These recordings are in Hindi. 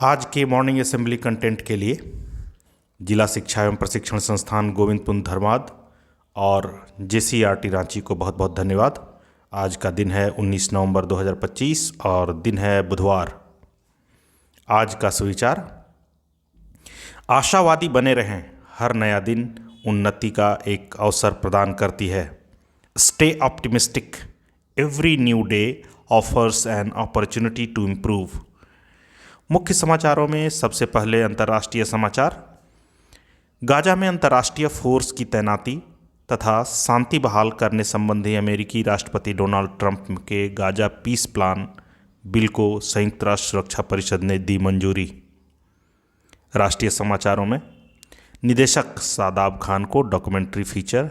आज के मॉर्निंग असेंबली कंटेंट के लिए जिला शिक्षा एवं प्रशिक्षण संस्थान गोविंदपुर धर्माद और JCERT रांची को बहुत बहुत धन्यवाद। आज का दिन है 19 नवंबर 2025 और दिन है बुधवार। आज का सुविचार, आशावादी बने रहें, हर नया दिन उन्नति का एक अवसर प्रदान करती है। Stay optimistic, every new day offers an opportunity to improve. मुख्य समाचारों में सबसे पहले अंतर्राष्ट्रीय समाचार। गाजा में अंतर्राष्ट्रीय फोर्स की तैनाती तथा शांति बहाल करने संबंधी अमेरिकी राष्ट्रपति डोनाल्ड ट्रंप के गाजा पीस प्लान बिल को संयुक्त राष्ट्र सुरक्षा परिषद ने दी मंजूरी। राष्ट्रीय समाचारों में निदेशक शादाब खान को documentary feature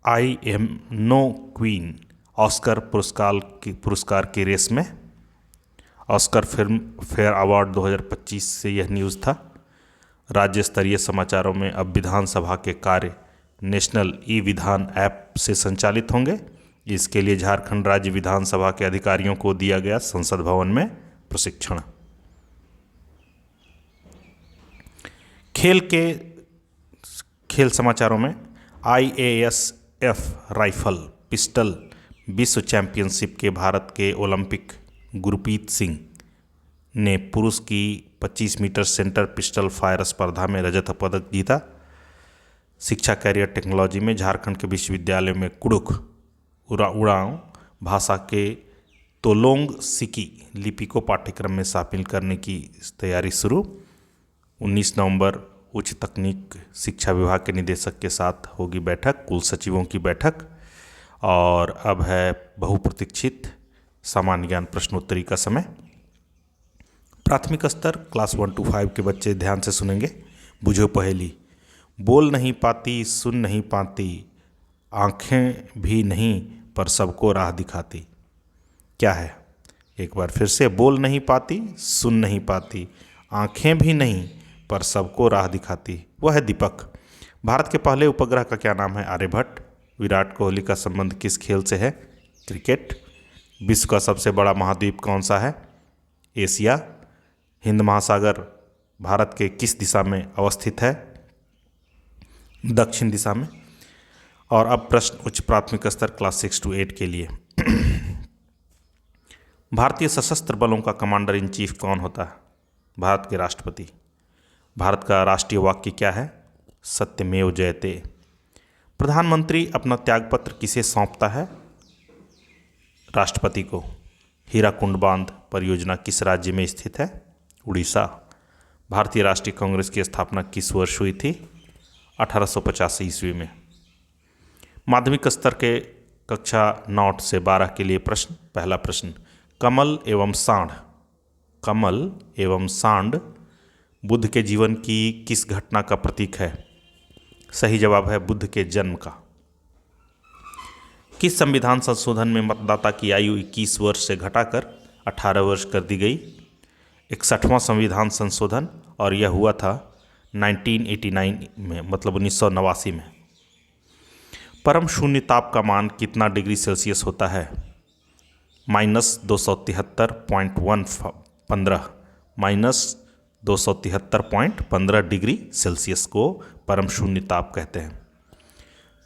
I am no queen Oscar पुरस्कार की रेस में। ऑस्कर फिल्म फेयर अवार्ड 2025 से यह न्यूज़ था। राज्य स्तरीय समाचारों में अब विधानसभा के कार्य नेशनल ई विधान ऐप से संचालित होंगे। इसके लिए झारखंड राज्य विधानसभा के अधिकारियों को दिया गया संसद भवन में प्रशिक्षण। खेल समाचारों में IASF राइफल पिस्टल विश्व चैंपियनशिप के भारत के ओलंपिक गुरप्रीत सिंह ने पुरुष की 25 मीटर सेंटर पिस्टल फायर स्पर्धा में रजत पदक जीता। शिक्षा कैरियर टेक्नोलॉजी में झारखंड के विश्वविद्यालय में कुडुख उरांव भाषा के तोलोंग सिकी लिपि को पाठ्यक्रम में शामिल करने की तैयारी शुरू। 19 नवंबर उच्च तकनीक शिक्षा विभाग के निदेशक के साथ होगी बैठक, कुल सचिवों की बैठक। और अब है बहुप्रतीक्षित सामान्य ज्ञान प्रश्नोत्तरी का समय। प्राथमिक स्तर क्लास 1 to 5 के बच्चे ध्यान से सुनेंगे। बुझो पहेली। बोल नहीं पाती, सुन नहीं पाती, आँखें भी नहीं पर सबको राह दिखाती। क्या है? एक बार फिर से, बोल नहीं पाती, सुन नहीं पाती, आँखें भी नहीं पर सबको राह दिखाती। वह है दीपक। भारत के पहले उपग्रह का क्या नाम है? आर्यभट्ट। विराट कोहली का संबंध किस खेल से है? क्रिकेट। विश्व का सबसे बड़ा महाद्वीप कौन सा है? एशिया। हिंद महासागर भारत के किस दिशा में अवस्थित है? दक्षिण दिशा में। और अब प्रश्न उच्च प्राथमिक स्तर क्लास 6 to 8 के लिए। भारतीय सशस्त्र बलों का कमांडर इन चीफ कौन होता है? भारत के राष्ट्रपति। भारत का राष्ट्रीय वाक्य क्या है? सत्यमेव जयते। प्रधानमंत्री अपना त्यागपत्र किसे सौंपता है? राष्ट्रपति को। हीराकुंड बांध परियोजना किस राज्य में स्थित है? उड़ीसा। भारतीय राष्ट्रीय कांग्रेस की स्थापना किस वर्ष हुई थी? 1885 ईस्वी में। माध्यमिक स्तर के कक्षा 9 से 12 के लिए प्रश्न। पहला प्रश्न, कमल एवं सांड बुद्ध के जीवन की किस घटना का प्रतीक है? सही जवाब है बुद्ध के जन्म का। किस संविधान संशोधन में मतदाता की आयु 21 वर्ष से घटाकर 18 वर्ष कर दी गई? 61वां संविधान संशोधन, और यह हुआ था 1989 में, मतलब 1989 में। परम शून्य ताप का मान कितना डिग्री सेल्सियस होता है? -273.15 डिग्री सेल्सियस को परम शून्य ताप कहते हैं।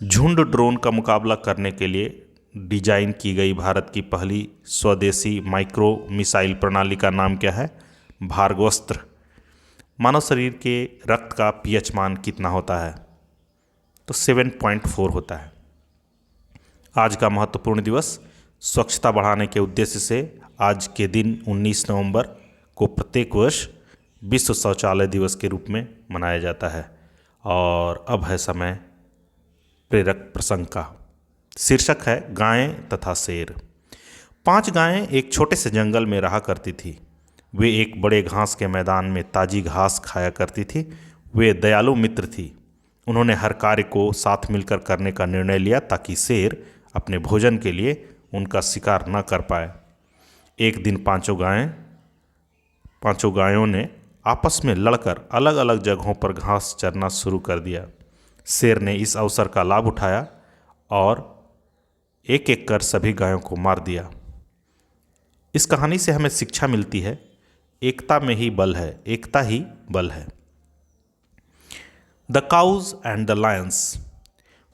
झुंड ड्रोन का मुकाबला करने के लिए डिजाइन की गई भारत की पहली स्वदेशी माइक्रो मिसाइल प्रणाली का नाम क्या है? भार्गवस्त्र। मानव शरीर के रक्त का pH मान कितना होता है? तो 7.4 होता है। आज का महत्वपूर्ण दिवस। स्वच्छता बढ़ाने के उद्देश्य से आज के दिन 19 नवंबर को प्रत्येक वर्ष विश्व शौचालय दिवस के रूप में मनाया जाता है। और अब है समय प्रेरक प्रसंग का। शीर्षक है गायें तथा शेर। 5 गायें एक छोटे से जंगल में रहा करती थी। वे एक बड़े घास के मैदान में ताजी घास खाया करती थी। वे दयालु मित्र थी। उन्होंने हर कार्य को साथ मिलकर करने का निर्णय लिया ताकि शेर अपने भोजन के लिए उनका शिकार न कर पाए। एक दिन पांचों गायों ने आपस में लड़कर अलग अलग जगहों पर घास चरना शुरू कर दिया। शेर ने इस अवसर का लाभ उठाया और एक एक कर सभी गायों को मार दिया। इस कहानी से हमें शिक्षा मिलती है एकता में ही बल है, एकता ही बल है। The cows and the Lions.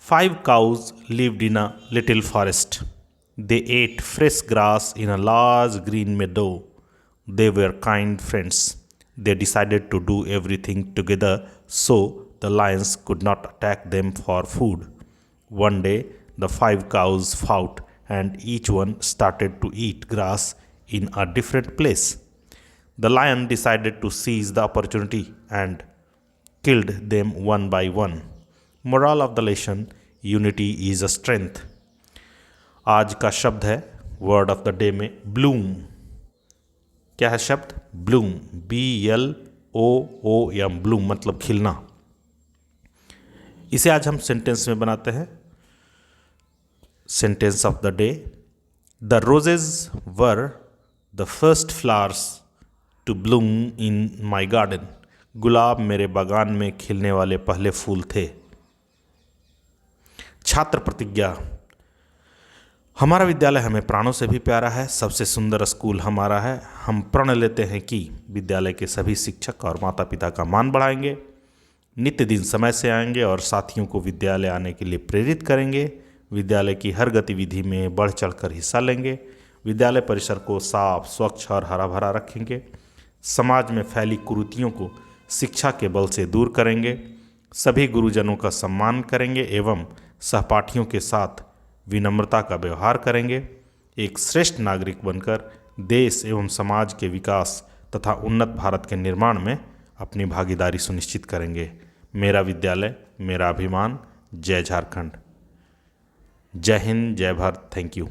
5 cows lived in a little forest. They ate fresh grass in a large green meadow. They were kind friends. They decided to do everything together so the lions could not attack them for food. One day, the 5 cows fought and each one started to eat grass in a different place. The lion decided to seize the opportunity and killed them one by one. Moral of the lesson: Unity is a strength. आज का शब्द है वर्ड ऑफ द डे में ब्लूम। क्या है शब्द? ब्लूम, BLOOM, ब्लूम मतलब खिलना। इसे आज हम सेंटेंस में बनाते हैं। Sentence of the day: the roses were the first flowers to bloom in my garden. गुलाब मेरे बागान में खिलने वाले पहले फूल थे। छात्र प्रतिज्ञा। हमारा विद्यालय हमें प्राणों से भी प्यारा है, सबसे सुंदर स्कूल हमारा है। हम प्रण लेते हैं कि विद्यालय के सभी शिक्षक और माता पिता का मान बढ़ाएंगे, नित्य दिन समय से आएंगे और साथियों को विद्यालय आने के लिए प्रेरित करेंगे, विद्यालय की हर गतिविधि में बढ़ चढ़कर हिस्सा लेंगे, विद्यालय परिसर को साफ, स्वच्छ और हरा भरा रखेंगे, समाज में फैली कुरीतियों को शिक्षा के बल से दूर करेंगे, सभी गुरुजनों का सम्मान करेंगे एवं सहपाठियों के साथ विनम्रता का व्यवहार करेंगे। एक श्रेष्ठ नागरिक बनकर देश एवं समाज के विकास तथा उन्नत भारत के निर्माण में अपनी भागीदारी सुनिश्चित करेंगे। मेरा विद्यालय, मेरा अभिमान। जय झारखंड। जय हिंद, जय भारत। Thank you.